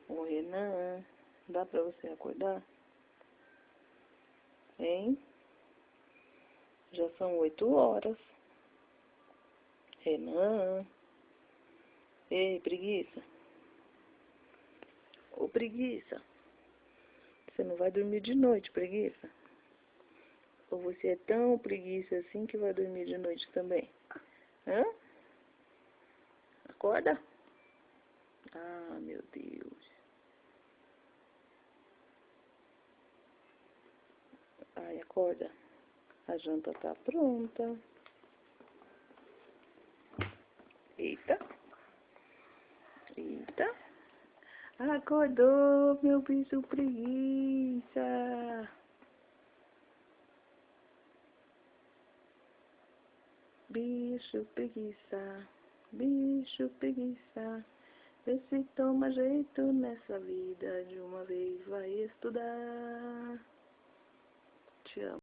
Ô, Renan, dá pra você acordar? Hein? Já são 8 horas. Renan. Ei, preguiça. Ô, preguiça. Você não vai dormir de noite, preguiça? Ou você é tão preguiça assim que vai dormir de noite também? Hã? Acorda? Ah, meu Deus. Ai, acorda. A janta tá pronta. Eita. Eita. Acordou, meu bicho preguiça. Bicho preguiça. Bicho preguiça. Vê se toma jeito nessa vida. De uma vez vai estudar. Te amo.